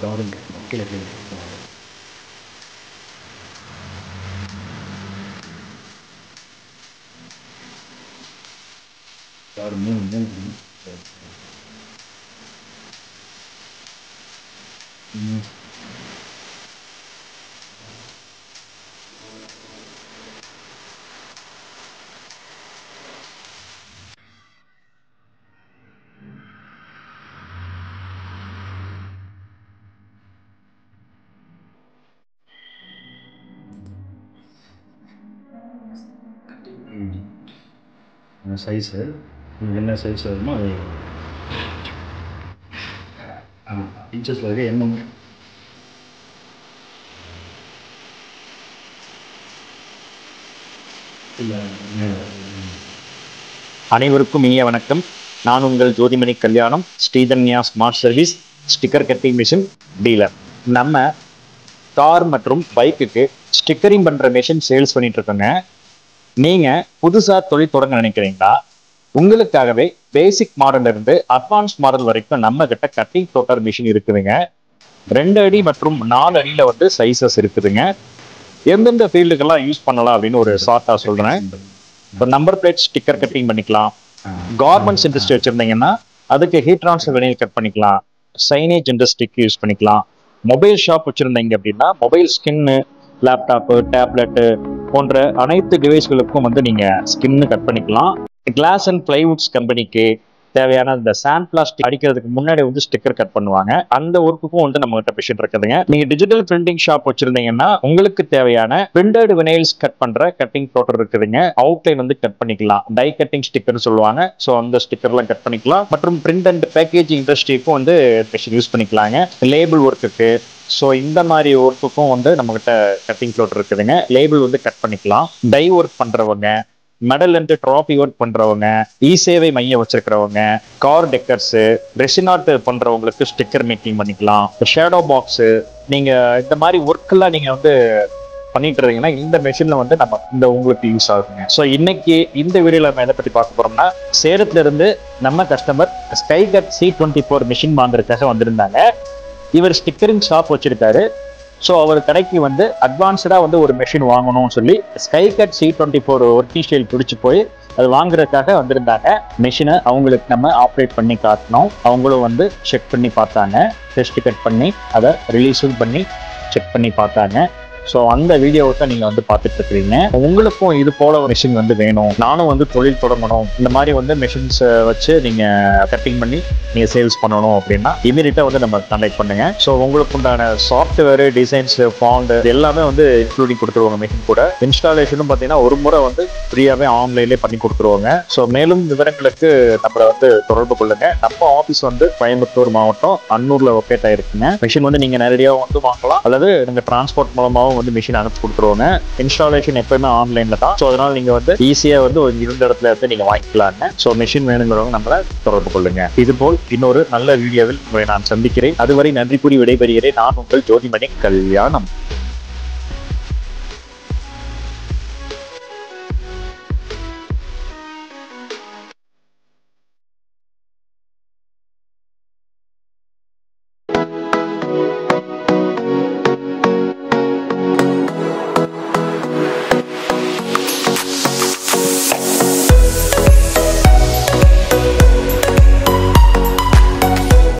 தாருங்க கீழே கீழே தாரு மூணு சைஸு என்ன சைஸ் வருமோ அது இன்ச்சஸில் இருக்க எண்ணம் அனைவருக்கும் இனிய வணக்கம். நான் உங்கள் Jothimani Kalyanam, Sridhanya smart service sticker cutting machine dealer. நம்ம கார் மற்றும் பைக்குக்கு ஸ்டிக்கரிங் பண்ணுற மிஷின் சேல்ஸ் பண்ணிட்டு இருக்கோங்க. நீங்கள் புதுசாக தொழில் தொடங்க நினைக்கிறீங்களா? உங்களுக்காகவே பேசிக் மாடல் இருந்து அட்வான்ஸ் மாடல் வரைக்கும் நம்ம கிட்ட கட்டிங் ஃப்ளோட்டர் மிஷின் இருக்குதுங்க. 2 அடி மற்றும் 4 அடியில் வந்து சைஸஸ் இருக்குதுங்க. எந்தெந்த ஃபீல்டுக்கெல்லாம் யூஸ் பண்ணலாம் அப்படின்னு ஒரு ஷார்ட்டாக சொல்கிறேன். இப்போ நம்பர் பிளேட் ஸ்டிக்கர் கட்டிங் பண்ணிக்கலாம். கார்மெண்ட்ஸ் இண்டஸ்ட்ரி வச்சுருந்தீங்கன்னா அதுக்கு ஹீட் ட்ரான்ஸ்ஃபர் வெனில் கட் பண்ணிக்கலாம். சைனேஜ் இண்டஸ்ட்ரிக்கு யூஸ் பண்ணிக்கலாம். மொபைல் ஷாப் வச்சுருந்தீங்க அப்படின்னா மொபைல் ஸ்கின்னு, லேப்டாப்பு, டேப்லெட்டு போன்ற அனைத்து டிவைஸ்களுக்கும் வந்து நீங்கள் ஸ்கின்னு கட் பண்ணிக்கலாம். கிளாஸ் அண்ட் பிளைவுட்ஸ் கம்பெனிக்கு தேவையான இந்த சாண்ட் பிளாஸ்டிக் அடிக்கிறதுக்கு முன்னாடி வந்து ஸ்டிக்கர் கட் பண்ணுவாங்க. அந்த ஒர்க்குக்கும் வந்து நம்ம கிட்ட மிஷின் இருக்குதுங்க. நீங்க டிஜிட்டல் பிரிண்டிங் ஷாப் வச்சிருந்தீங்கன்னா உங்களுக்கு தேவையான பிரிண்டட் வினைல்ஸ் கட் பண்ற கட்டிங் ஃப்ளோட்டர் இருக்குதுங்க. அவுட்லைன் வந்து கட் பண்ணிக்கலாம். டை கட்டிங் ஸ்டிக்கர் சொல்லுவாங்க. ஸோ அந்த ஸ்டிக்கர்லாம் கட் பண்ணிக்கலாம். மற்றும் பிரிண்ட் அண்ட் பேக்கேஜிங் இண்டஸ்ட்ரிக்கும் வந்து மிஷின் யூஸ் பண்ணிக்கலாங்க. லேபிள் ஒர்க்குக்கு, ஸோ இந்த மாதிரி ஒர்க்குக்கும் வந்து நம்ம கிட்ட கட்டிங் ஃப்ளோட்டர் இருக்குதுங்க. லேபிள் வந்து கட் பண்ணிக்கலாம். டை ஒர்க் பண்றவங்க, மெடல் அண்ட் ட்ராஃபி ஒர்க் பண்றவங்க, இ சேவை மையம் வச்சிருக்கிறவங்க, கார் டெக்கர்ஸ், ரெசின் ஆர்ட் பண்றவங்களுக்கு ஸ்டிக்கர் மேக்கிங் பண்ணிக்கலாம். ஷேடோ பாக்ஸ், நீங்க இந்த மாதிரி ஒர்க் எல்லாம் நீங்க வந்து பண்ணிட்டு இருந்தீங்கன்னா இந்த மெஷின்ல வந்து நம்ம இந்த உங்களுக்கு யூஸ் ஆகுங்க. ஸோ இன்னைக்கு இந்த வீடியோல நம்ம எதை பத்தி பார்க்க போறோம்னா, சேலத்துல இருந்து நம்ம கஸ்டமர் ஸ்கைகட் C24 மிஷின் வாங்குறதுக்காக வந்திருந்தாங்க. இவர் ஸ்டிக்கரிங் ஷாப் வச்சிருக்காரு. ஸோ அவர் கடைக்கு வந்து அட்வான்ஸ்டாக வந்து ஒரு மெஷின் வாங்கணும்னு சொல்லி ஸ்கைகட் C24 ஒர்க்கிங் ஸ்டைல் பிடிச்சி போய் அது வாங்குறதுக்காக வந்திருந்தாங்க. மெஷினை அவங்களுக்கு நம்ம ஆப்ரேட் பண்ணி காட்டணும். அவங்களும் வந்து செக் பண்ணி பார்த்தாங்க. டெஸ்ட் கட் பண்ணி அதை ரிலீஸும் பண்ணி செக் பண்ணி பார்த்தாங்க. ஸோ அந்த வீடியோவை தான் நீங்கள் வந்து பார்த்துட்டு இருக்கிறீங்க. உங்களுக்கும் இது போல ஒரு மிஷின் வந்து வேணும், நானும் வந்து தொழில் தொடங்கணும், இந்த மாதிரி வந்து மிஷின்ஸ் வச்சு நீங்கள் கட்டிங் பண்ணி நீங்கள் சேல்ஸ் பண்ணணும் அப்படின்னா இமீடியட்டாக வந்து நம்ம கான்டாக்ட் பண்ணுங்க. ஸோ உங்களுக்கு உண்டான சாஃப்ட்வேர், டிசைன்ஸ், ஃபாண்ட் எல்லாமே வந்து இன்க்ளூடிங் கொடுத்துருவாங்க. மிஷின் கூட இன்ஸ்டாலேஷனும் பார்த்தீங்கன்னா ஒரு முறை வந்து ஃப்ரீயாகவே ஆன்லைன்லேயே பண்ணி கொடுத்துருவாங்க. ஸோ மேலும் விவரங்களுக்கு நம்மளை வந்து தொடர்பு கொள்ளுங்க. நம்ம ஆஃபீஸ் வந்து கோயம்புத்தூர் மாவட்டம் அன்னூரில் லொக்கேட் ஆயிருக்குங்க. மிஷின் வந்து நீங்கள் நேரடியாக வந்து வாங்கலாம், அல்லது நீங்கள் டிரான்ஸ்போர்ட் மூலமாக வந்து மிஷின் அனுப்பி கொடுத்துருவாங்க. இன்ஸ்டாலேஷன் எப்பவுமே ஆன்லைன்ல தான். ஸோ அதனால நீங்க வந்து ஈஸியா வந்து இருந்த இடத்துல இருந்து நீங்க வாங்கிக்கலாங்க. ஸோ மிஷின் வேணுங்கிறவங்க நம்மள தொடர்பு கொள்ளுங்க. இதுபோல் இன்னொரு நல்ல வீடியோவில் உங்களை நான் சந்திக்கிறேன். அதுவரை நன்றி கூறி விடைபெறுகிறேன். நான் உங்கள் ஜோதிமணி கல்யாணம்.